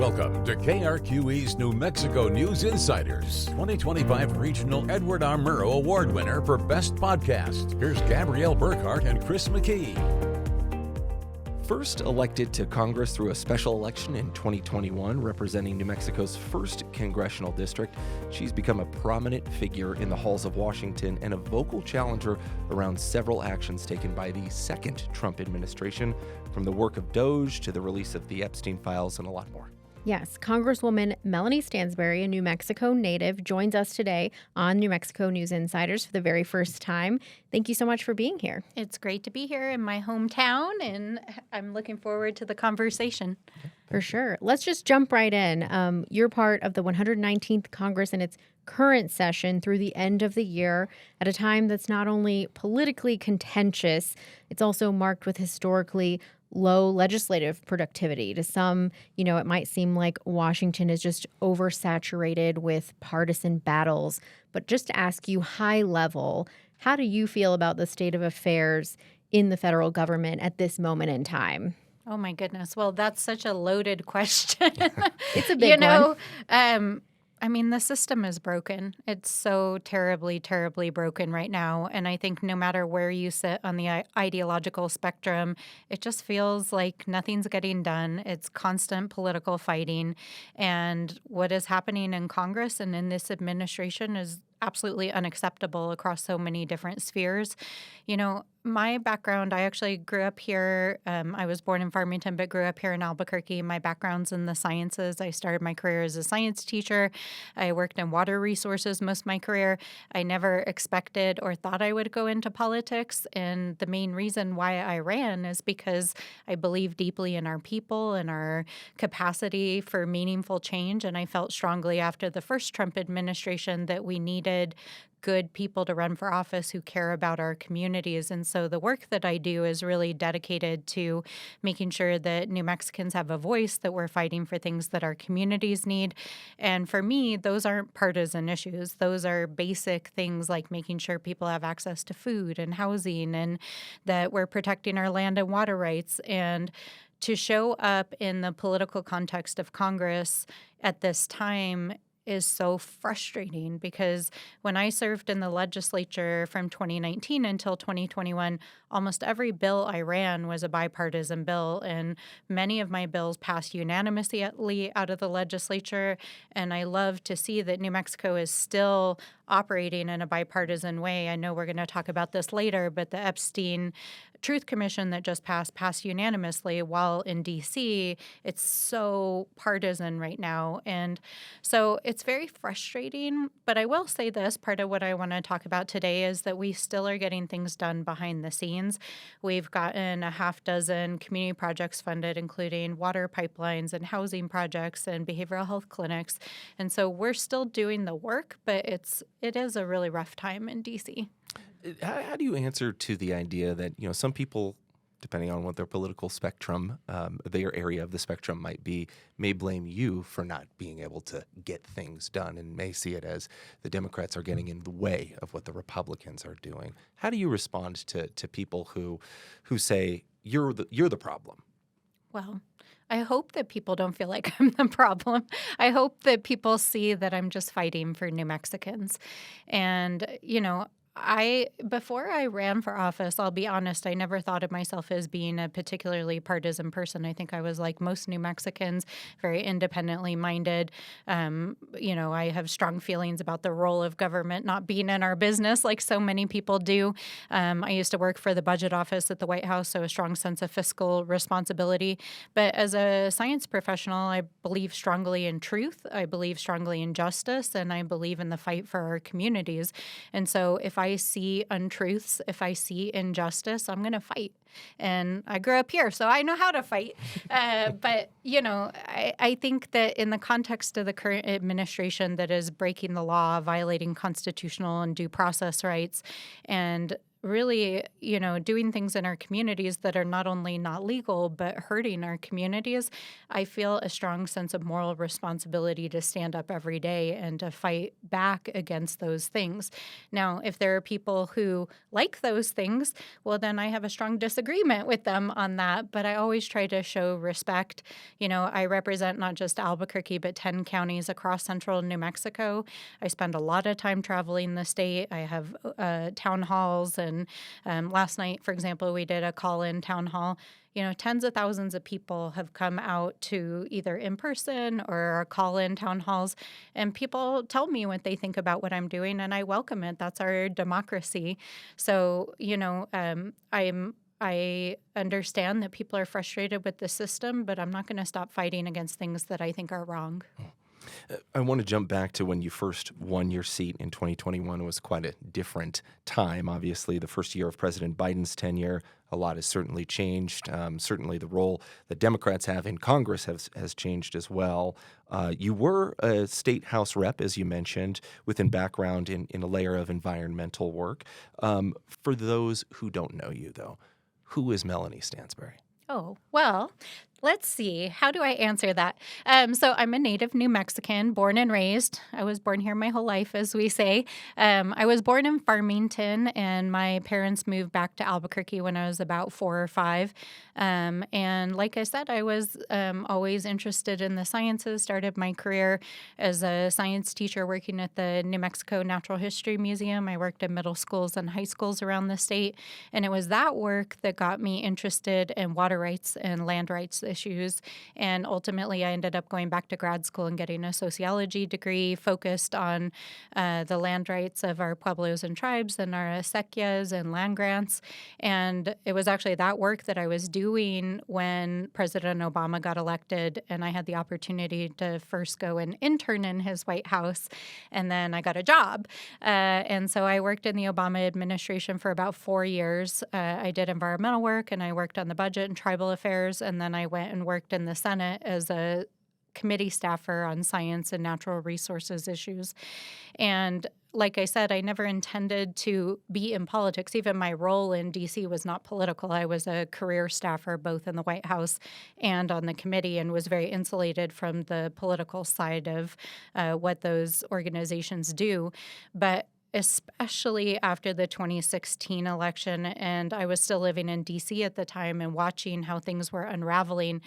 Welcome to KRQE's New Mexico News Insiders, 2025 Regional Edward R. Murrow Award winner for Best Podcast. Here's Gabrielle Burkhart and Chris McKee. First elected to Congress through a special election in 2021, representing New Mexico's 1st congressional district, she's become a prominent figure in the halls of Washington and a vocal challenger around several actions taken by the second Trump administration, from the work of DOGE to the release of the Epstein files and a lot more. Yes, Congresswoman Melanie Stansbury, a New Mexico native, joins us today on New Mexico News Insiders for the very first time. Thank you so much for being here. It's great to be here in my hometown, and I'm looking forward to the conversation. For sure. Let's just jump right in. You're part of the 119th Congress in its current session through the end of the year at a time that's not only politically contentious, it's also marked with historically low legislative productivity. To some, it might seem like Washington is just oversaturated with partisan battles. But just to ask you high level, how do you feel about the state of affairs in the federal government at this moment in time? Oh, my goodness. Well, that's such a loaded question. It's a big one. The system is broken. It's so terribly, terribly broken right now. And I think no matter where you sit on the ideological spectrum, it just feels like nothing's getting done. It's constant political fighting. And what is happening in Congress and in this administration is absolutely unacceptable across so many different spheres. My background, I actually grew up here. I was born in Farmington, but grew up here in Albuquerque. My background's in the sciences. I started my career as a science teacher. I worked in water resources most of my career. I never expected or thought I would go into politics. And the main reason why I ran is because I believe deeply in our people and our capacity for meaningful change. And I felt strongly after the first Trump administration that we needed good people to run for office who care about our communities. And so the work that I do is really dedicated to making sure that New Mexicans have a voice, that we're fighting for things that our communities need. And for me, those aren't partisan issues. Those are basic things like making sure people have access to food and housing, and that we're protecting our land and water rights. And to show up in the political context of Congress at this time is so frustrating, because when I served in the legislature from 2019 until 2021, almost every bill I ran was a bipartisan bill, and many of my bills passed unanimously out of the legislature. And I love to see that New Mexico is still operating in a bipartisan way. I know we're going to talk about this later, but the Epstein Truth Commission that just passed unanimously, while in D.C., it's so partisan right now. And so it's very frustrating. But I will say this, part of what I want to talk about today is that we still are getting things done behind the scenes. We've gotten a half dozen community projects funded, including water pipelines and housing projects and behavioral health clinics. And so we're still doing the work, but it is a really rough time in D.C. How do you answer to the idea that, some people, depending on what their political spectrum, their area of the spectrum might be, may blame you for not being able to get things done and may see it as the Democrats are getting in the way of what the Republicans are doing? How do you respond to people who say you're the problem? Well, I hope that people don't feel like I'm the problem. I hope that people see that I'm just fighting for New Mexicans. And, before I ran for office, I'll be honest, I never thought of myself as being a particularly partisan person. I think I was like most New Mexicans, very independently minded. I have strong feelings about the role of government not being in our business like so many people do. I used to work for the budget office at the White House, so a strong sense of fiscal responsibility. But as a science professional, I believe strongly in truth. I believe strongly in justice, and I believe in the fight for our communities. And so if I see untruths, if I see injustice, I'm going to fight. And I grew up here, so I know how to fight. But, I think that in the context of the current administration that is breaking the law, violating constitutional and due process rights, and really, doing things in our communities that are not only not legal, but hurting our communities, I feel a strong sense of moral responsibility to stand up every day and to fight back against those things. Now, if there are people who like those things, well, then I have a strong disagreement with them on that. But I always try to show respect. I represent not just Albuquerque, but 10 counties across central New Mexico. I spend a lot of time traveling the state. I have town halls. And last night, for example, we did a call-in town hall. Tens of thousands of people have come out to either in person or call-in town halls, and people tell me what they think about what I'm doing, and I welcome it. That's our democracy. So, I understand that people are frustrated with the system, but I'm not going to stop fighting against things that I think are wrong. I want to jump back to when you first won your seat in 2021. It was quite a different time. Obviously, the first year of President Biden's tenure, a lot has certainly changed. Certainly the role that Democrats have in Congress has changed as well. You were a state House rep, as you mentioned, with a background in a layer of environmental work. For those who don't know you, though, who is Melanie Stansbury? Oh, well, let's see. How do I answer that? So I'm a native New Mexican, born and raised. I was born here my whole life, as we say. I was born in Farmington, and my parents moved back to Albuquerque when I was about 4 or 5. And like I said, I was always interested in the sciences, started my career as a science teacher working at the New Mexico Natural History Museum. I worked in middle schools and high schools around the state, and it was that work that got me interested in water rights and land rights issues. And ultimately, I ended up going back to grad school and getting a sociology degree focused on the land rights of our pueblos and tribes and our acequias and land grants. And it was actually that work that I was doing when President Obama got elected, and I had the opportunity to first go and intern in his White House, and then I got a job. And so I worked in the Obama administration for about 4 years. I did environmental work, and I worked on the budget and tribal affairs, and then I went and worked in the Senate as a committee staffer on science and natural resources issues. And like I said, I never intended to be in politics. Even my role in D.C. was not political. I was a career staffer both in the White House and on the committee, and was very insulated from the political side of what those organizations do. But especially after the 2016 election, and I was still living in D.C. at the time and watching how things were unraveling,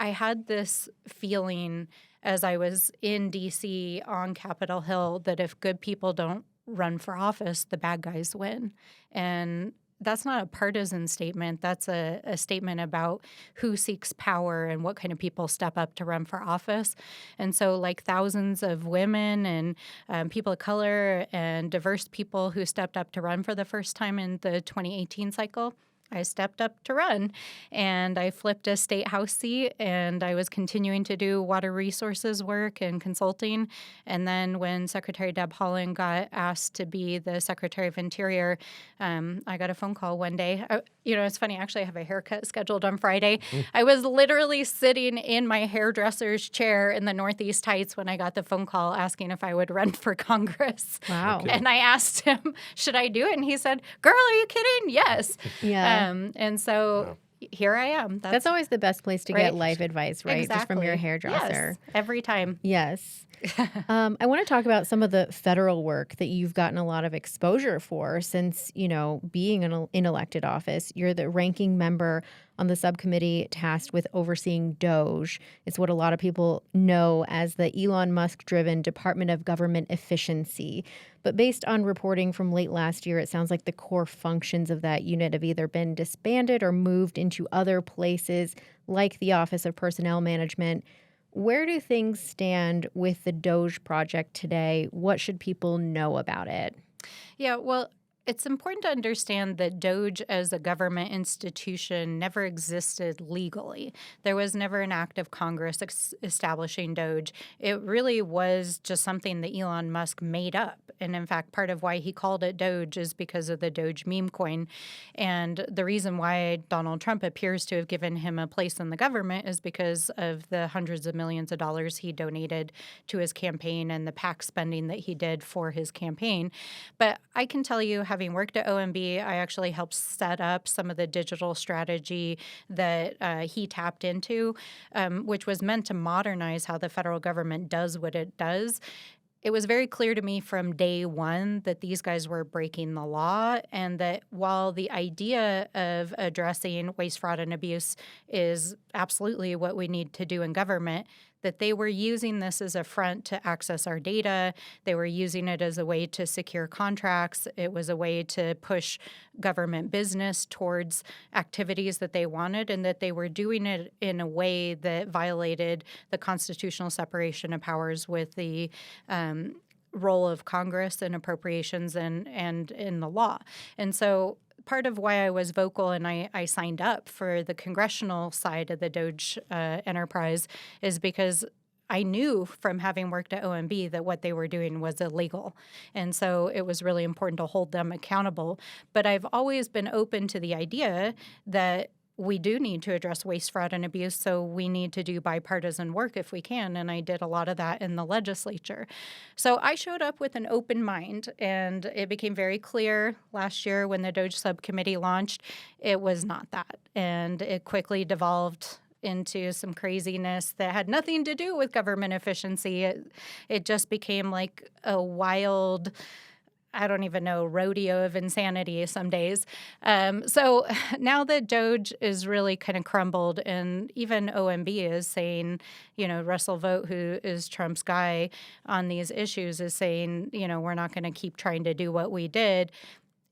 I had this feeling as I was in D.C. on Capitol Hill that if good people don't run for office, the bad guys win. And that's not a partisan statement. That's a statement about who seeks power and what kind of people step up to run for office. And so like thousands of women and people of color and diverse people who stepped up to run for the first time in the 2018 cycle, I stepped up to run, and I flipped a state house seat, and I was continuing to do water resources work and consulting. And then when Secretary Deb Haaland got asked to be the Secretary of Interior, I got a phone call one day. It's funny, actually, I have a haircut scheduled on Friday. I was literally sitting in my hairdresser's chair in the Northeast Heights when I got the phone call asking if I would run for Congress. Wow. Okay. And I asked him, should I do it? And he said, girl, are you kidding? Yes. Yeah. And so here I am. That's always the best place to right. get life advice, right? Exactly. Just from your hairdresser. Yes, every time. Yes. I want to talk about some of the federal work that you've gotten a lot of exposure for since, being in elected office. You're the ranking member on the subcommittee tasked with overseeing DOGE. It's what a lot of people know as the Elon Musk-driven Department of Government Efficiency. But based on reporting from late last year, it sounds like the core functions of that unit have either been disbanded or moved into other places, like the Office of Personnel Management. Where do things stand with the DOGE project today? What should people know about it? Yeah, well, it's important to understand that DOGE as a government institution never existed legally. There was never an act of Congress establishing DOGE. It really was just something that Elon Musk made up. And in fact, part of why he called it DOGE is because of the Doge meme coin. And the reason why Donald Trump appears to have given him a place in the government is because of the hundreds of millions of dollars he donated to his campaign and the PAC spending that he did for his campaign. But I can tell you, having worked at OMB, I actually helped set up some of the digital strategy that he tapped into, which was meant to modernize how the federal government does what it does. It was very clear to me from day one that these guys were breaking the law, and that while the idea of addressing waste, fraud, and abuse is absolutely what we need to do in government, that they were using this as a front to access our data. They were using it as a way to secure contracts. It was a way to push government business towards activities that they wanted, and that they were doing it in a way that violated the constitutional separation of powers with the role of Congress and appropriations and in the law. And so part of why I was vocal and I signed up for the congressional side of the DOGE enterprise is because I knew from having worked at OMB that what they were doing was illegal. And so it was really important to hold them accountable. But I've always been open to the idea that we do need to address waste, fraud, and abuse, so we need to do bipartisan work if we can, and I did a lot of that in the legislature. So I showed up with an open mind, and it became very clear last year when the DOGE subcommittee launched, it was not that, and it quickly devolved into some craziness that had nothing to do with government efficiency. It just became like a wild, I don't even know, rodeo of insanity some days. So now that DOGE is really kind of crumbled, and even OMB is saying, Russell Vought, who is Trump's guy on these issues, is saying, we're not going to keep trying to do what we did.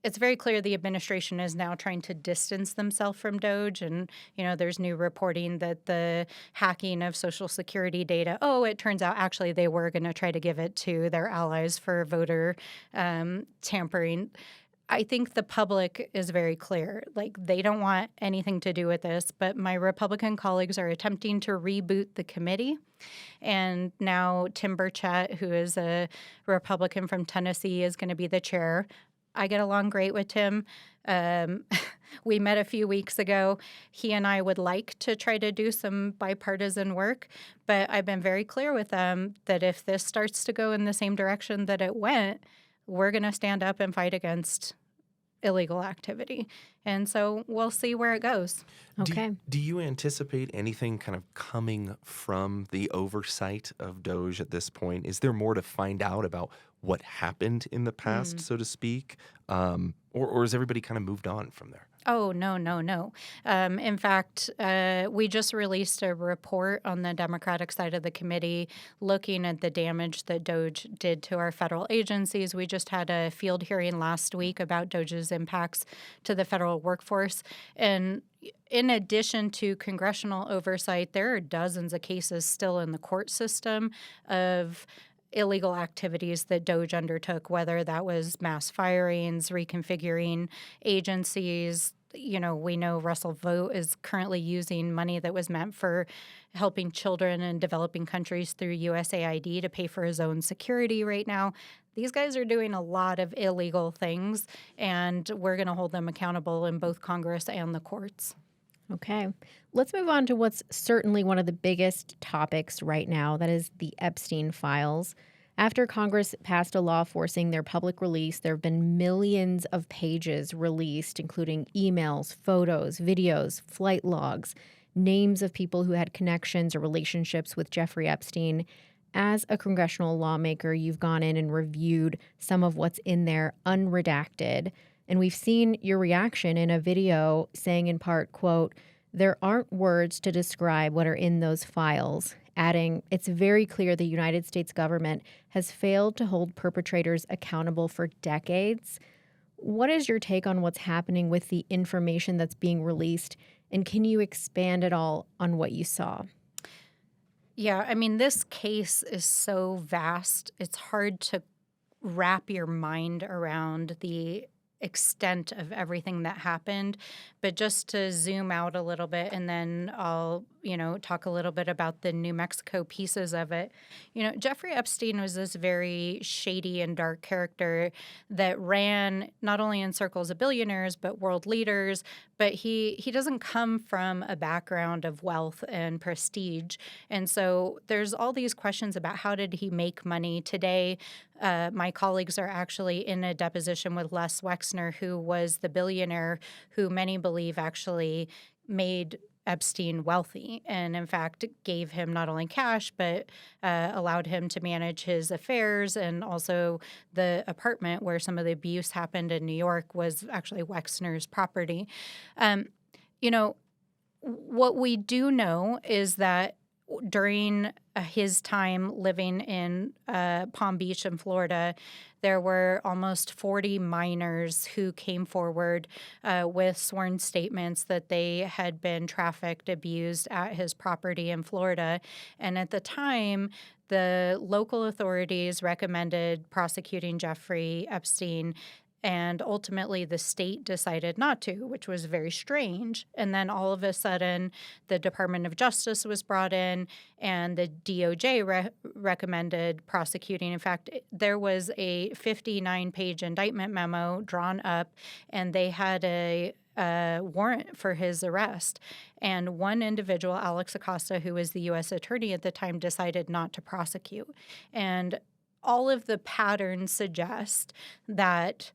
It's very clear the administration is now trying to distance themselves from DOGE. And, there's new reporting that the hacking of Social Security data, it turns out actually they were going to try to give it to their allies for voter tampering. I think the public is very clear. Like, they don't want anything to do with this, but my Republican colleagues are attempting to reboot the committee. And now Tim Burchett, who is a Republican from Tennessee, is going to be the chair. I get along great with Tim. We met a few weeks ago. He and I would like to try to do some bipartisan work, but I've been very clear with them that if this starts to go in the same direction that it went, we're going to stand up and fight against illegal activity. And so we'll see where it goes. Okay. Do you anticipate anything kind of coming from the oversight of DOGE at this point? Is there more to find out about what happened in the past, so to speak? Or has everybody kind of moved on from there? Oh, no. In fact, we just released a report on the Democratic side of the committee looking at the damage that DOGE did to our federal agencies. We just had a field hearing last week about DOGE's impacts to the federal workforce. And in addition to congressional oversight, there are dozens of cases still in the court system of illegal activities that DOGE undertook, whether that was mass firings, reconfiguring agencies. We know Russell Vought is currently using money that was meant for helping children in developing countries through USAID to pay for his own security right now. These guys are doing a lot of illegal things, and we're going to hold them accountable in both Congress and the courts. Okay. Let's move on to what's certainly one of the biggest topics right now, that is the Epstein files. After Congress passed a law forcing their public release, there have been millions of pages released, including emails, photos, videos, flight logs, names of people who had connections or relationships with Jeffrey Epstein. As a congressional lawmaker, you've gone in and reviewed some of what's in there unredacted. And we've seen your reaction in a video saying in part, quote, "There aren't words to describe what are in those files," adding, "It's very clear the United States government has failed to hold perpetrators accountable for decades." What is your take on what's happening with the information that's being released? And can you expand at all on what you saw? Yeah, this case is so vast. It's hard to wrap your mind around the extent of everything that happened. But just to zoom out a little bit, and then I'll, talk a little bit about the New Mexico pieces of it. Jeffrey Epstein was this very shady and dark character that ran not only in circles of billionaires, but world leaders. But he doesn't come from a background of wealth and prestige. And so there's all these questions about how did he make money. Today, my colleagues are actually in a deposition with Les Wexner, who was the billionaire who many believe actually made Epstein wealthy and, in fact, gave him not only cash but allowed him to manage his affairs. And also the apartment where some of the abuse happened in New York was actually Wexner's property. What we do know is that during his time living in Palm Beach in Florida, there were almost 40 minors who came forward with sworn statements that they had been trafficked, abused at his property in Florida. And at the time, the local authorities recommended prosecuting Jeffrey Epstein. And ultimately, the state decided not to, which was very strange. And then all of a sudden, the Department of Justice was brought in, and the DOJ recommended prosecuting. In fact, there was a 59-page indictment memo drawn up, and they had a warrant for his arrest. And one individual, Alex Acosta, who was the U.S. attorney at the time, decided not to prosecute. And all of the patterns suggest that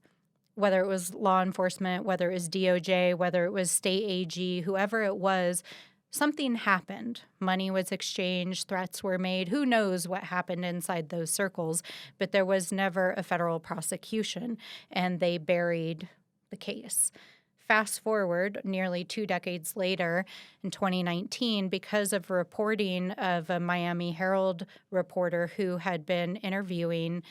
whether it was law enforcement, whether it was DOJ, whether it was state AG, whoever it was, something happened. Money was exchanged, threats were made. Who knows what happened inside those circles, but there was never a federal prosecution, and they buried the case. Fast forward nearly 2 decades later, in 2019, because of reporting of a Miami Herald reporter who had been interviewing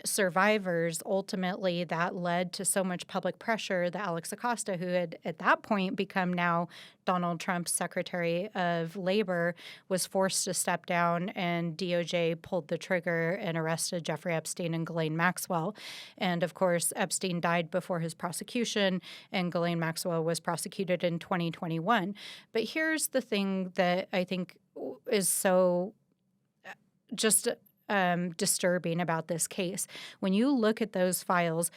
survivors, ultimately that led to so much public pressure that Alex Acosta, who had at that point become now Donald Trump's Secretary of Labor, was forced to step down, and DOJ pulled the trigger and arrested Jeffrey Epstein and Ghislaine Maxwell. And of course, Epstein died before his prosecution, and Ghislaine Maxwell was prosecuted in 2021. But here's the thing that I think is so just disturbing about this case. When you look at those files,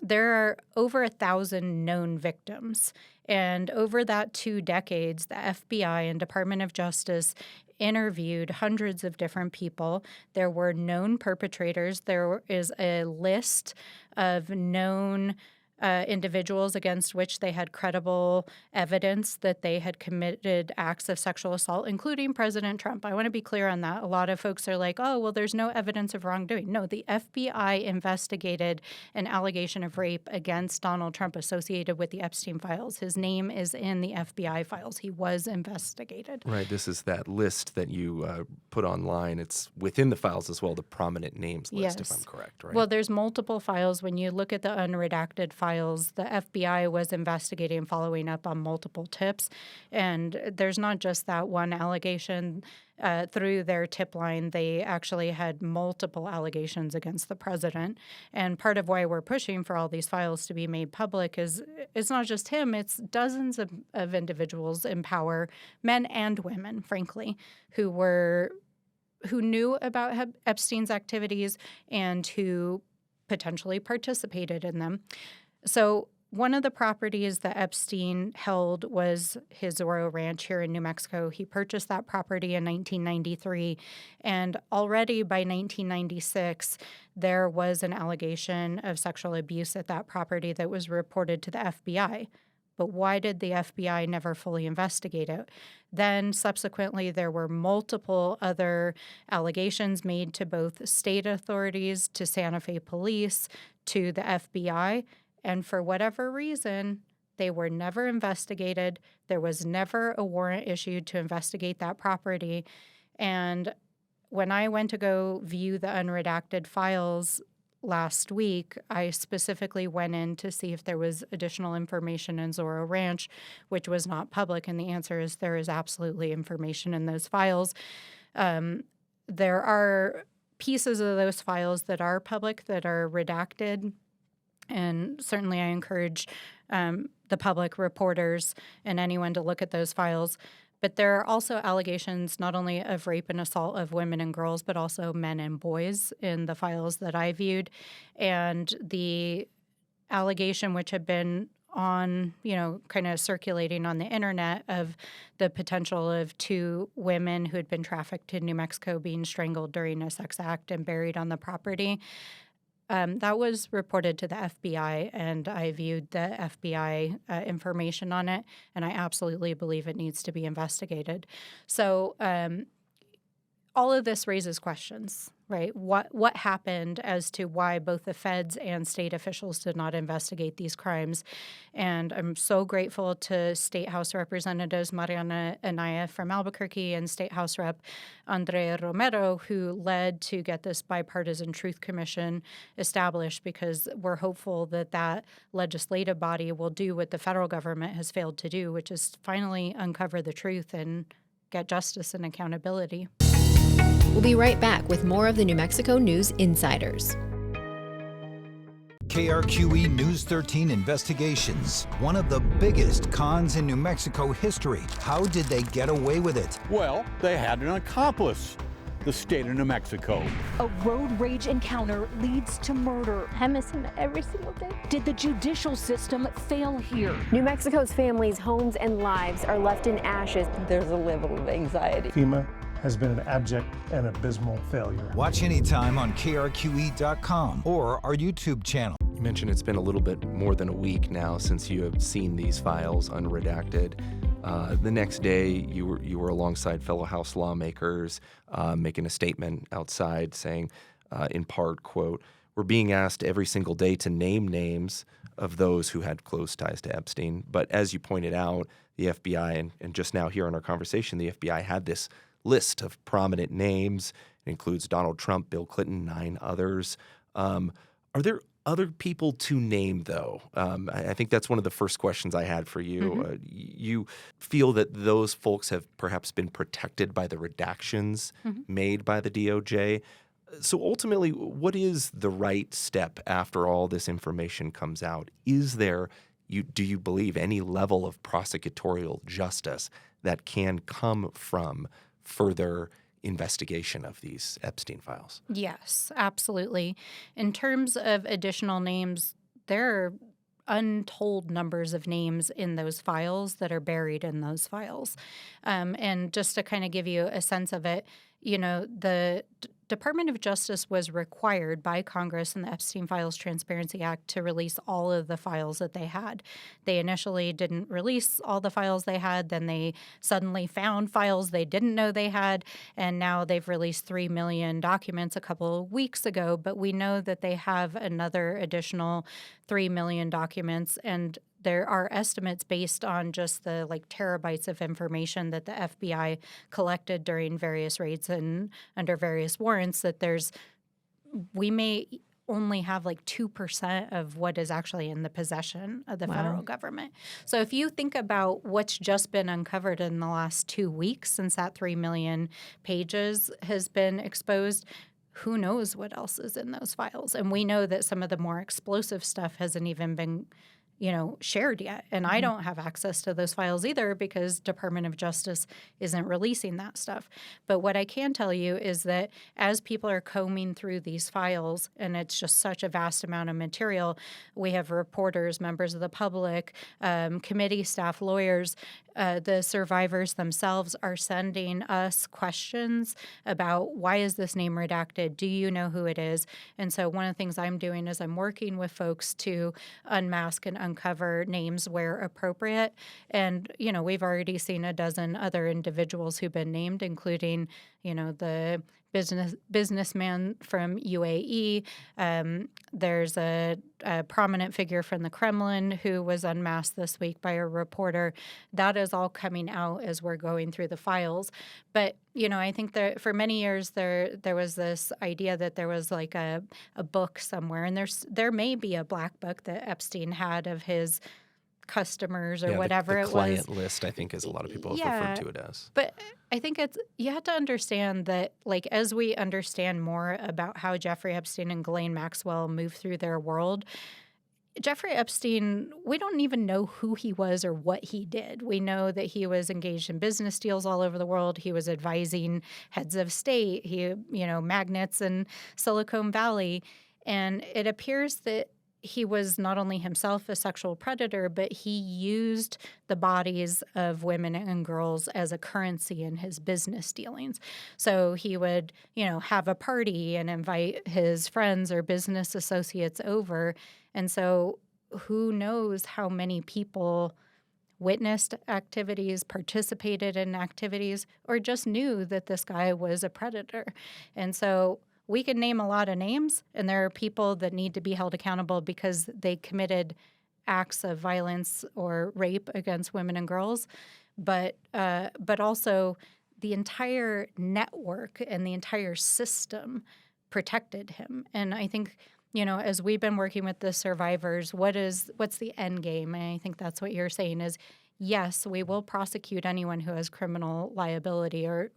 there are over 1,000 known victims. And over that 2 decades, the FBI and Department of Justice interviewed hundreds of different people. There were known perpetrators. There is a list of known individuals against which they had credible evidence that they had committed acts of sexual assault, including President Trump. I want to be clear on that. A lot of folks are like, oh, well, there's no evidence of wrongdoing. No, the FBI investigated an allegation of rape against Donald Trump associated with the Epstein files. His name is in the FBI files. He was investigated. Right. This is that list that you put online. It's within the files as well, the prominent names list, if I'm correct, right? Well, there's multiple files. When you look at the unredacted files, the FBI was investigating and following up on multiple tips. And there's not just that one allegation. Through their tip line, they actually had multiple allegations against the president. And part of why we're pushing for all these files to be made public is it's not just him, it's dozens of individuals in power, men and women, frankly, who knew about Epstein's activities and who potentially participated in them. So one of the properties that Epstein held was his Zorro Ranch here in New Mexico. He purchased that property in 1993, and already by 1996, there was an allegation of sexual abuse at that property that was reported to the FBI. But why did the FBI never fully investigate it? Then subsequently, there were multiple other allegations made to both state authorities, to Santa Fe police, to the FBI. And for whatever reason, they were never investigated. There was never a warrant issued to investigate that property. And when I went to go view the unredacted files last week, I specifically went in to see if there was additional information in Zorro Ranch, which was not public. And the answer is there is absolutely information in those files. There are pieces of those files that are public that are redacted. And certainly I encourage the public, reporters, and anyone to look at those files. But there are also allegations not only of rape and assault of women and girls, but also men and boys in the files that I viewed. And the allegation, which had been on, kind of circulating on the internet, of the potential of 2 women who had been trafficked to New Mexico being strangled during a sex act and buried on the property. That was reported to the FBI, and I viewed the FBI information on it, and I absolutely believe it needs to be investigated. So all of this raises questions, right? What happened as to why both the feds and state officials did not investigate these crimes? And I'm so grateful to State House Representatives Mariana Anaya from Albuquerque and State House Rep Andre Romero, who led to get this bipartisan Truth Commission established, because we're hopeful that that legislative body will do what the federal government has failed to do, which is finally uncover the truth and get justice and accountability. We'll be right back with more of the New Mexico News Insiders. KRQE News 13 investigations. One of the biggest cons in New Mexico history. How did they get away with it? Well, they had an accomplice. The state of New Mexico. A road rage encounter leads to murder. I miss him every single day. Did the judicial system fail here? New Mexico's families, homes, and lives are left in ashes. There's a level of anxiety. FEMA has been an abject and abysmal failure. Watch anytime on krqe.com or our YouTube channel. You mentioned it's been a little bit more than a week now since you have seen these files unredacted. The next day, you were alongside fellow House lawmakers making a statement outside saying, in part, quote, "We're being asked every single day to name names of those who had close ties to Epstein. But as you pointed out, the FBI, and just now here in our conversation, the FBI had this list of prominent names. It includes Donald Trump, Bill Clinton, 9 others. Are there other people to name, though? I think that's one of the first questions I had for you. Mm-hmm. You feel that those folks have perhaps been protected by the redactions made by the DOJ. So ultimately, what is the right step after all this information comes out? Is there, do you believe, any level of prosecutorial justice that can come from further investigation of these Epstein files? Yes, absolutely. In terms of additional names, there are untold numbers of names in those files that are buried in those files. And just to kind of give you a sense of it, the Department of Justice was required by Congress in the Epstein Files Transparency Act to release all of the files that they had. They initially didn't release all the files they had. Then they suddenly found files they didn't know they had. And now they've released 3 million documents a couple of weeks ago. But we know that they have another additional 3 million documents. And there are estimates based on just the terabytes of information that the FBI collected during various raids and under various warrants that we may only have 2% of what is actually in the possession of the federal government. So if you think about what's just been uncovered in the last 2 weeks since that 3 million pages has been exposed, who knows what else is in those files? And we know that some of the more explosive stuff hasn't even been shared yet. And I don't have access to those files either because Department of Justice isn't releasing that stuff. But what I can tell you is that as people are combing through these files, and it's just such a vast amount of material, we have reporters, members of the public, committee staff, lawyers, the survivors themselves are sending us questions about why is this name redacted? Do you know who it is? And so one of the things I'm doing is I'm working with folks to unmask and uncover names where appropriate. And, we've already seen a dozen other individuals who've been named, including, the businessman from UAE. There's a prominent figure from the Kremlin who was unmasked this week by a reporter. That is all coming out as we're going through the files. But, I think that for many years there was this idea that there was a book somewhere, and there may be a black book that Epstein had of his customers or whatever the it was. Client list, I think, as a lot of people have referred to it as. But I think you have to understand that, as we understand more about how Jeffrey Epstein and Ghislaine Maxwell moved through their world, Jeffrey Epstein, we don't even know who he was or what he did. We know that he was engaged in business deals all over the world. He was advising heads of state, magnates in Silicon Valley. And it appears that he was not only himself a sexual predator, but he used the bodies of women and girls as a currency in his business dealings. So he would, have a party and invite his friends or business associates over. And so who knows how many people witnessed activities, participated in activities, or just knew that this guy was a predator. And so we can name a lot of names, and there are people that need to be held accountable because they committed acts of violence or rape against women and girls. But also the entire network and the entire system protected him. And I think, as we've been working with the survivors, what's the end game? And I think that's what you're saying is, yes, we will prosecute anyone who has criminal liability, or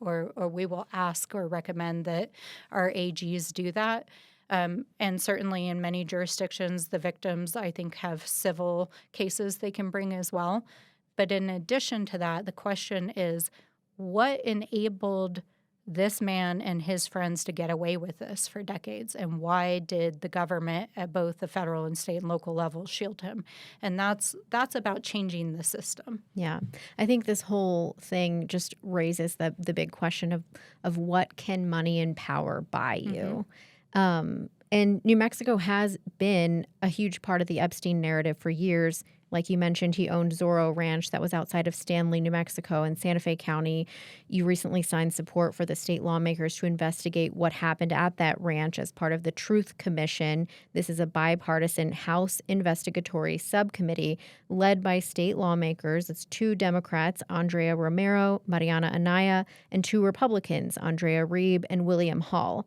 we will ask or recommend that our AGs do that. And certainly in many jurisdictions, the victims, I think, have civil cases they can bring as well. But in addition to that, the question is, what enabled this man and his friends to get away with this for decades, and why did the government at both the federal and state and local levels shield him? And that's about changing the system. Yeah. I think this whole thing just raises the big question of what can money and power buy you? And New Mexico has been a huge part of the Epstein narrative for years. Like you mentioned, he owned Zorro Ranch that was outside of Stanley, New Mexico, in Santa Fe County. You recently signed support for the state lawmakers to investigate what happened at that ranch as part of the Truth Commission. This is a bipartisan House investigatory subcommittee led by state lawmakers. It's 2 Democrats, Andrea Romero, Mariana Anaya, and 2 Republicans, Andrea Reeb and William Hall.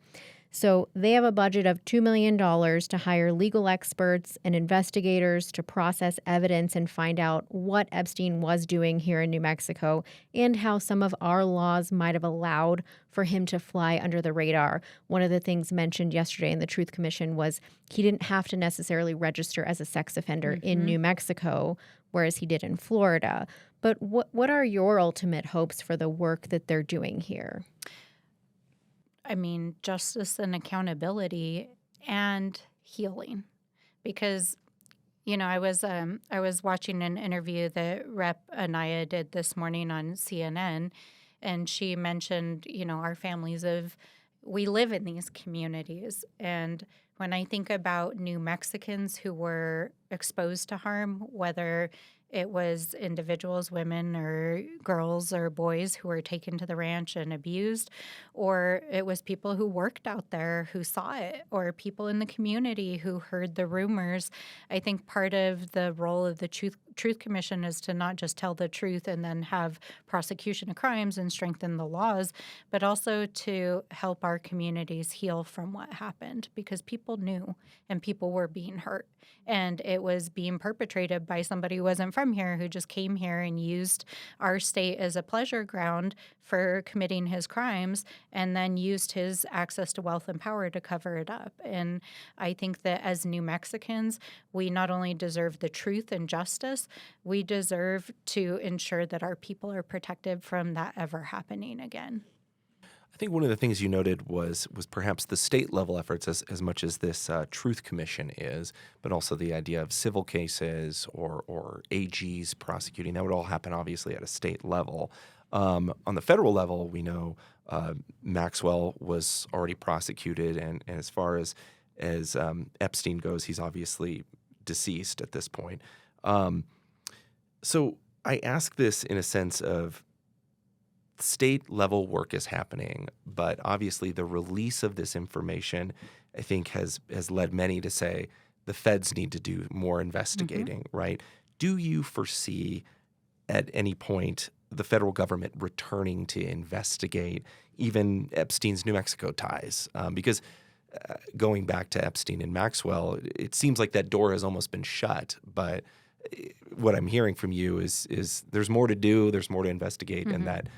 So they have a budget of $2 million to hire legal experts and investigators to process evidence and find out what Epstein was doing here in New Mexico and how some of our laws might have allowed for him to fly under the radar. One of the things mentioned yesterday in the Truth Commission was he didn't have to necessarily register as a sex offender in New Mexico, whereas he did in Florida. But what are your ultimate hopes for the work that they're doing here? I mean, justice and accountability and healing, because, I was watching an interview that Rep. Anaya did this morning on CNN, and she mentioned, our families we live in these communities. And when I think about New Mexicans who were exposed to harm, whether it was individuals, women or girls or boys who were taken to the ranch and abused, or it was people who worked out there who saw it, or people in the community who heard the rumors. I think part of the role of the Truth Commission is to not just tell the truth and then have prosecution of crimes and strengthen the laws, but also to help our communities heal from what happened, because people knew and people were being hurt. And it was being perpetrated by somebody who wasn't from here, who just came here and used our state as a pleasure ground for committing his crimes, and then used his access to wealth and power to cover it up. And I think that as New Mexicans, we not only deserve the truth and justice, we deserve to ensure that our people are protected from that ever happening again. I think one of the things you noted was perhaps the state level efforts as much as this Truth Commission is, but also the idea of civil cases or AGs prosecuting. That would all happen obviously at a state level. On the federal level, we know Maxwell was already prosecuted, and as far as Epstein goes, he's obviously deceased at this point. So I ask this in a sense of state level work is happening, but obviously the release of this information, I think, has led many to say the feds need to do more investigating, right? Do you foresee at any point the federal government returning to investigate even Epstein's New Mexico ties? Because going back to Epstein and Maxwell, it seems like that door has almost been shut, but what I'm hearing from you is there's more to do, there's more to investigate, and that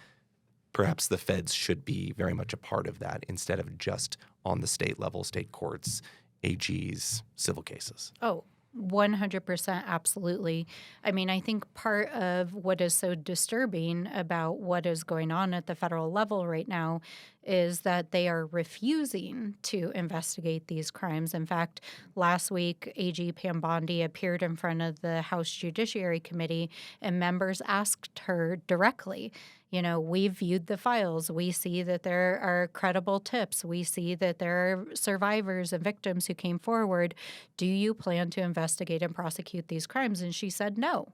perhaps the feds should be very much a part of that instead of just on the state level, state courts, AGs, civil cases. Oh, 100%, absolutely. I mean, I think part of what is so disturbing about what is going on at the federal level right now is that they are refusing to investigate these crimes. In fact, last week, AG Pam Bondi appeared in front of the House Judiciary Committee, and members asked her directly, you know, we've viewed the files. We see that there are credible tips. We see that there are survivors and victims who came forward. Do you plan to investigate and prosecute these crimes? And she said no.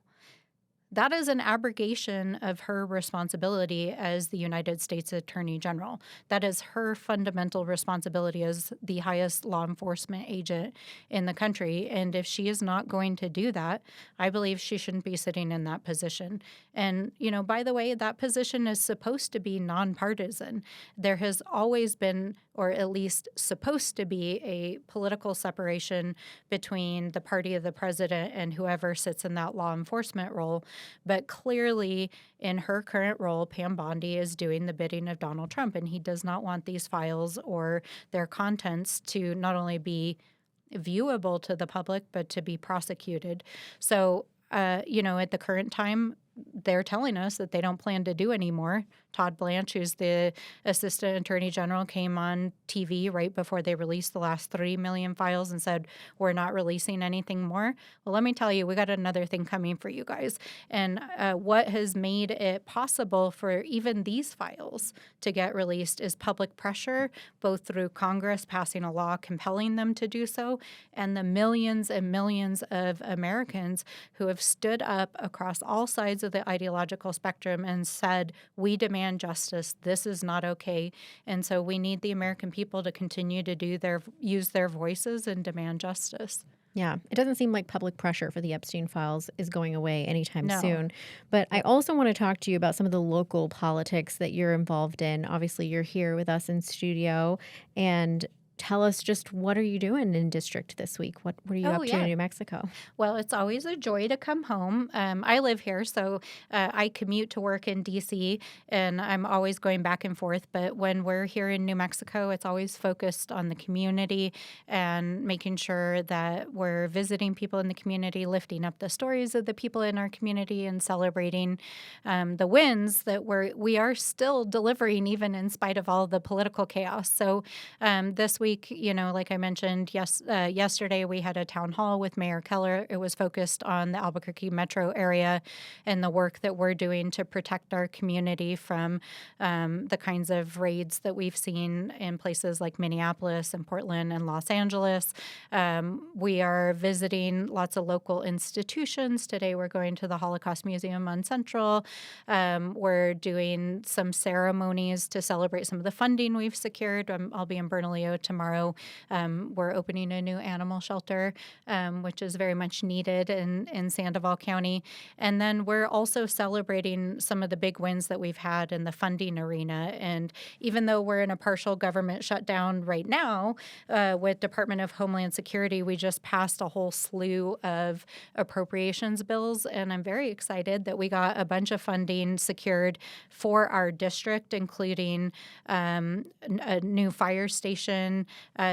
That is an abrogation of her responsibility as the United States Attorney General. That is her fundamental responsibility as the highest law enforcement agent in the country. And if she is not going to do that, I believe she shouldn't be sitting in that position. And, you know, by the way, that position is supposed to be nonpartisan. There has always been, or at least supposed to be, a political separation between the party of the president and whoever sits in that law enforcement role. But clearly, in her current role, Pam Bondi is doing the bidding of Donald Trump, and he does not want these files or their contents to not only be viewable to the public, but to be prosecuted. So, you know, at the current time, they're telling us that they don't plan to do anymore. Todd Blanche, who's the assistant attorney general, came on TV right before they released the last 3 million files and said, we're not releasing anything more. Well, let me tell you, we got another thing coming for you guys. And what has made it possible for even these files to get released is public pressure, both through Congress passing a law compelling them to do so, and the millions and millions of Americans who have stood up across all sides of the ideological spectrum and said, we demand justice. This is not okay. And so we need the American people to continue to use their voices and demand justice. Yeah, it doesn't seem like public pressure for the Epstein files is going away anytime No. soon. But I also want to talk to you about some of the local politics that you're involved in. Obviously, you're here with us in studio, and tell us just what are you doing in district this week? What are you up to in New Mexico? Well, it's always a joy to come home. I live here, so I commute to work in D.C., and I'm always going back and forth. But when we're here in New Mexico, it's always focused on the community and making sure that we're visiting people in the community, lifting up the stories of the people in our community, and celebrating the wins that we are still delivering, even in spite of all the political chaos. So this week, you know, like I mentioned, yesterday we had a town hall with Mayor Keller. It was focused on the Albuquerque metro area and the work that we're doing to protect our community from the kinds of raids that we've seen in places like Minneapolis and Portland and Los Angeles. We are visiting lots of local institutions. Today we're going to the Holocaust Museum on Central. We're doing some ceremonies to celebrate some of the funding we've secured. I'll be in Bernalillo tomorrow. We're opening a new animal shelter, which is very much needed in Sandoval County. And then we're also celebrating some of the big wins that we've had in the funding arena. And even though we're in a partial government shutdown right now with Department of Homeland Security, we just passed a whole slew of appropriations bills. And I'm very excited that we got a bunch of funding secured for our district, including a new fire station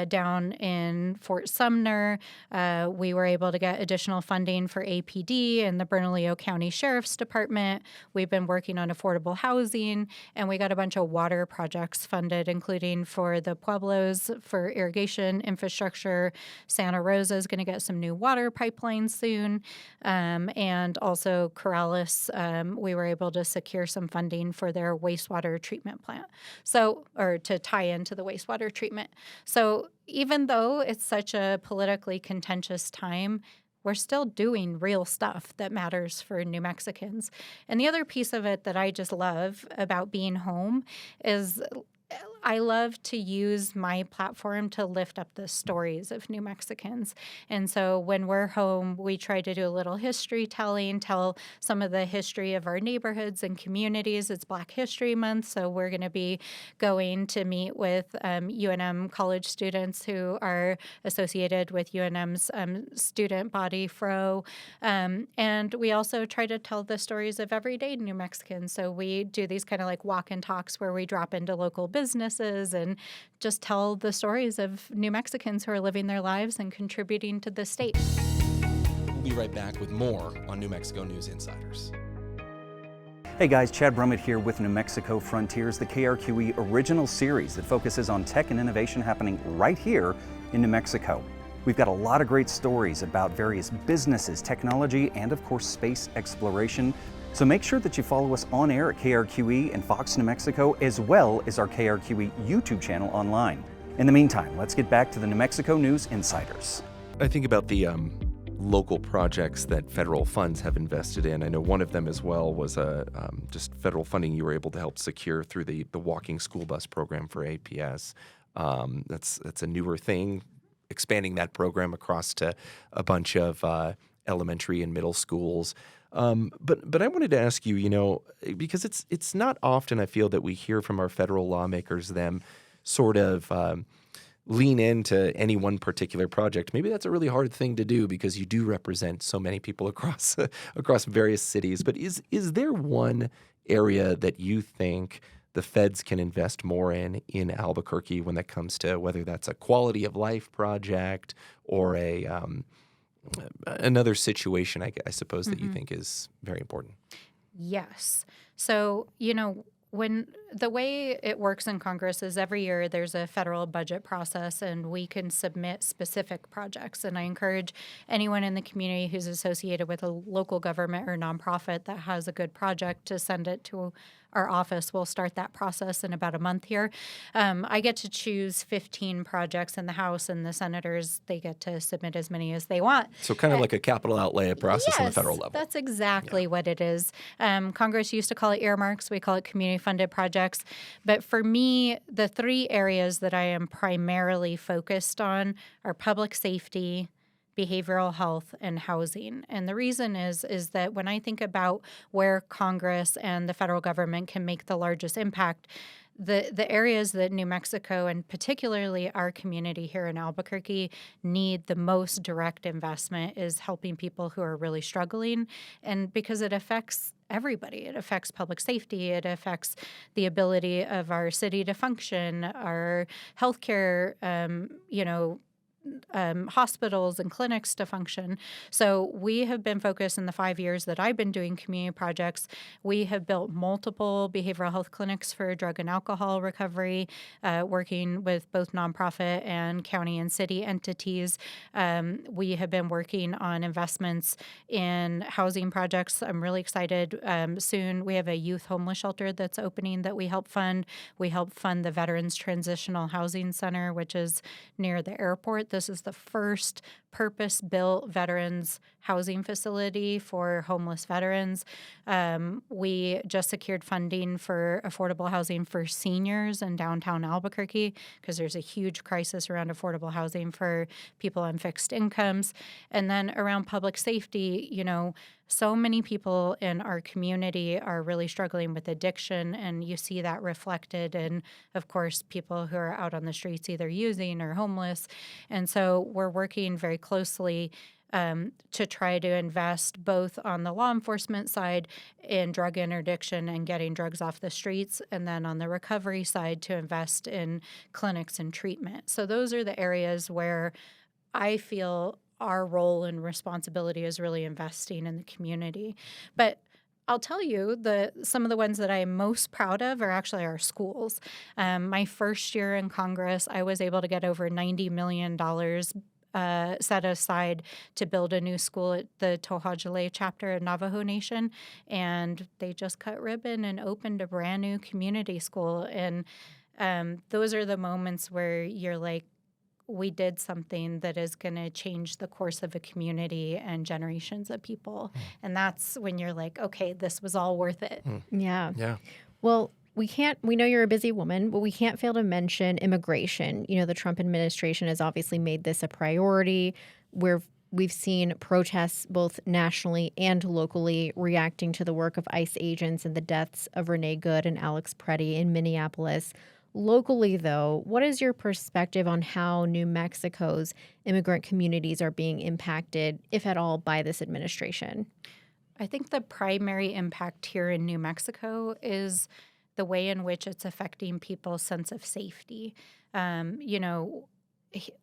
down in Fort Sumner. We were able to get additional funding for APD and the Bernalillo County Sheriff's Department. We've been working on affordable housing, and we got a bunch of water projects funded, including for the Pueblos for irrigation infrastructure. Santa Rosa is going to get some new water pipelines soon. And also Corrales, we were able to secure some funding for their wastewater treatment plant. Or to tie into the wastewater treatment. So even though it's such a politically contentious time, we're still doing real stuff that matters for New Mexicans. And the other piece of it that I just love about being home is I love to use my platform to lift up the stories of New Mexicans. And so when we're home, we try to do a little history telling, tell some of the history of our neighborhoods and communities. It's Black History Month, so we're going to be going to meet with UNM college students who are associated with UNM's student body, FRO. And we also try to tell the stories of everyday New Mexicans. So we do these kind of like walk and talks where we drop into local businesses and just tell the stories of New Mexicans who are living their lives and contributing to the state. be right back with more on New Mexico News Insiders. Hey guys, Chad Brummett here with New Mexico Frontiers, the KRQE original series that focuses on tech and innovation happening right here in New Mexico. We've got a lot of great stories about various businesses, technology, and of course space exploration. So make sure that you follow us on air at KRQE and Fox New Mexico, as well as our KRQE YouTube channel online. In the meantime, let's get back to the New Mexico News Insiders. I think about the local projects that federal funds have invested in. I know one of them as well was just federal funding you were able to help secure through the walking school bus program for APS. That's a newer thing, expanding that program across to a bunch of elementary and middle schools. But I wanted to ask you, because it's not often I feel that we hear from our federal lawmakers them sort of lean into any one particular project. Maybe that's a really hard thing to do because you do represent so many people across various cities. But is there one area that you think the feds can invest more in Albuquerque when it comes to whether that's a quality of life project or another situation, I suppose, that you think is very important? Yes. So, when the way it works in Congress is every year there's a federal budget process and we can submit specific projects. And I encourage anyone in the community who's associated with a local government or nonprofit that has a good project to send it to our office. We'll start that process in about a month here. I get to choose 15 projects in the House, and the senators, they get to submit as many as they want. So kind of like a capital outlay process on the federal level. That's exactly what it is. Congress used to call it earmarks. We call it community-funded projects. But for me, the three areas that I am primarily focused on are public safety, behavioral health, and housing. And the reason is that when I think about where Congress and the federal government can make the largest impact, the areas that New Mexico and particularly our community here in Albuquerque need the most direct investment is helping people who are really struggling. And because it affects everybody. It affects public safety. It affects the ability of our city to function, our healthcare, hospitals and clinics to function. So we have been focused in the 5 years that I've been doing community projects. We have built multiple behavioral health clinics for drug and alcohol recovery, working with both nonprofit and county and city entities. We have been working on investments in housing projects. I'm really excited. Soon we have a youth homeless shelter that's opening that we help fund. We help fund the Veterans Transitional Housing Center, which is near the airport. This is the first purpose-built veterans housing facility for homeless veterans. We just secured funding for affordable housing for seniors in downtown Albuquerque because there's a huge crisis around affordable housing for people on fixed incomes. And then around public safety, so many people in our community are really struggling with addiction, and you see that reflected in, of course, people who are out on the streets either using or homeless. And so we're working very closely to try to invest both on the law enforcement side in drug interdiction and getting drugs off the streets, and then on the recovery side to invest in clinics and treatment. So those are the areas where I feel our role and responsibility is really investing in the community. But I'll tell you, some of the ones that I am most proud of are actually our schools. My first year in Congress, I was able to get over $90 million set aside to build a new school at the Tohajale chapter of Navajo Nation, and they just cut ribbon and opened a brand new community school. And those are the moments where you're like, we did something that is going to change the course of a community and generations of people. And that's when you're like, okay, this was all worth it. Yeah. Yeah. Well, we know you're a busy woman, but we can't fail to mention immigration. The Trump administration has obviously made this a priority, where we've seen protests both nationally and locally reacting to the work of ICE agents and the deaths of Renee Good and Alex Preddy in Minneapolis. Locally, though, what is your perspective on how New Mexico's immigrant communities are being impacted, if at all, by this administration? I think the primary impact here in New Mexico is the way in which it's affecting people's sense of safety.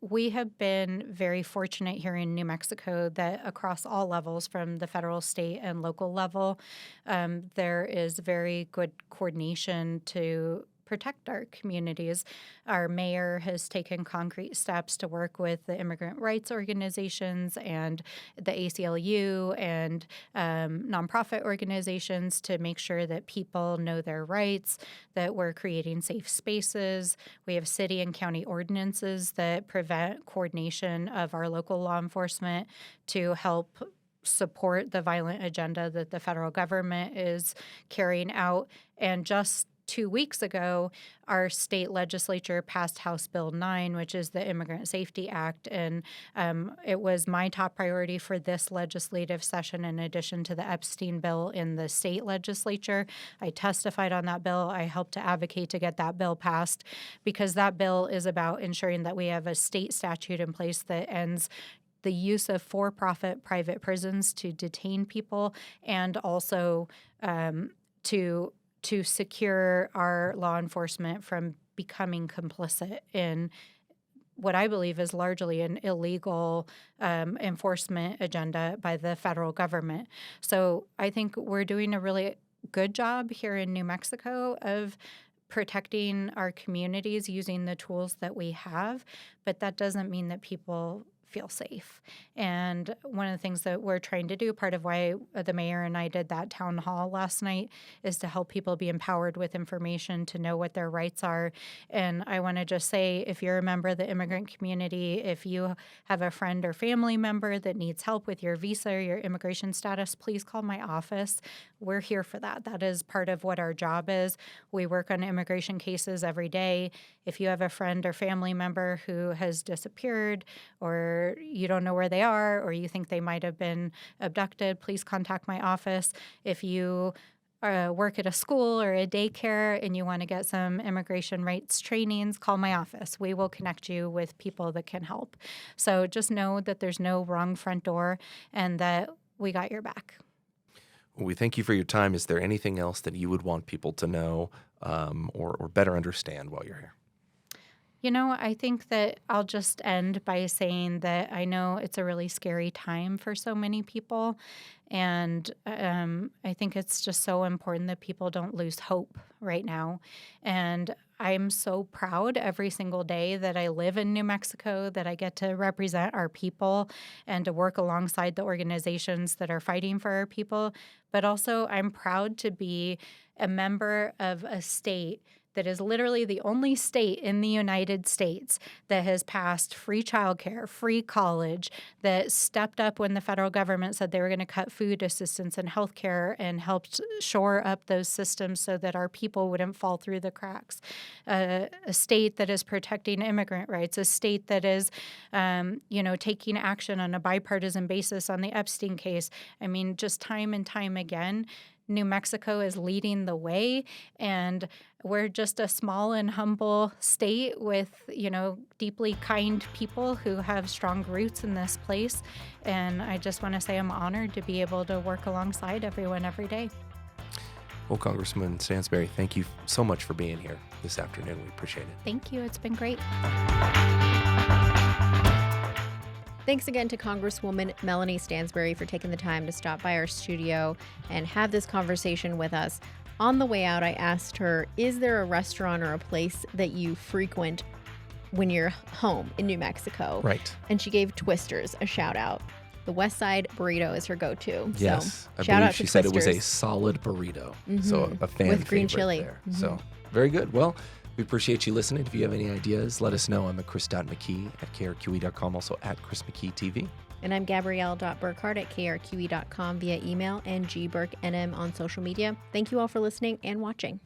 we have been very fortunate here in New Mexico that across all levels, from the federal, state, and local level, there is very good coordination to protect our communities. Our mayor has taken concrete steps to work with the immigrant rights organizations and the ACLU and nonprofit organizations to make sure that people know their rights, that we're creating safe spaces. We have city and county ordinances that prevent coordination of our local law enforcement to help support the violent agenda that the federal government is carrying out. And just 2 weeks ago, our state legislature passed House Bill 9, which is the Immigrant Safety Act, and it was my top priority for this legislative session in addition to the Epstein bill in the state legislature. I testified on that bill. I helped to advocate to get that bill passed because that bill is about ensuring that we have a state statute in place that ends the use of for-profit private prisons to detain people and also to secure our law enforcement from becoming complicit in what I believe is largely an illegal enforcement agenda by the federal government. So I think we're doing a really good job here in New Mexico of protecting our communities using the tools that we have, but that doesn't mean that people feel safe. And one of the things that we're trying to do, part of why the mayor and I did that town hall last night, is to help people be empowered with information to know what their rights are. And I want to just say, if you're a member of the immigrant community, if you have a friend or family member that needs help with your visa or your immigration status, please call my office. We're here for that. That is part of what our job is. We work on immigration cases every day. If you have a friend or family member who has disappeared or you don't know where they are or you think they might have been abducted, please contact my office. If you work at a school or a daycare and you want to get some immigration rights trainings, call my office. We will connect you with people that can help. So just know that there's no wrong front door and that we got your back. We thank you for your time. Is there anything else that you would want people to know or better understand while you're here? You know, I think that I'll just end by saying that I know it's a really scary time for so many people. And I think it's just so important that people don't lose hope right now. And I'm so proud every single day that I live in New Mexico, that I get to represent our people and to work alongside the organizations that are fighting for our people. But also, I'm proud to be a member of a state that is literally the only state in the United States that has passed free childcare, free college, that stepped up when the federal government said they were going to cut food assistance and health care and helped shore up those systems so that our people wouldn't fall through the cracks. A state that is protecting immigrant rights, a state that is, taking action on a bipartisan basis on the Epstein case. I mean, just time and time again, New Mexico is leading the way, and we're just a small and humble state with, deeply kind people who have strong roots in this place. And I just want to say I'm honored to be able to work alongside everyone every day. Well, Congressman Stansbury, thank you so much for being here this afternoon. We appreciate it. Thank you. It's been great. Thanks again to Congresswoman Melanie Stansbury for taking the time to stop by our studio and have this conversation with us. On the way out, I asked her, is there a restaurant or a place that you frequent when you're home in New Mexico? Right. And she gave Twisters a shout out. The West Side burrito is her go-to. Yes. So, I believe she said it was a solid burrito. Mm-hmm. So a fan with green favorite chili. There. Mm-hmm. So very good. Well, we appreciate you listening. If you have any ideas, let us know. I'm at chris.mckee at krqe.com, also at Chris McKee TV. And I'm Gabrielle.Burkhart at krqe.com via email and gburknm on social media. Thank you all for listening and watching.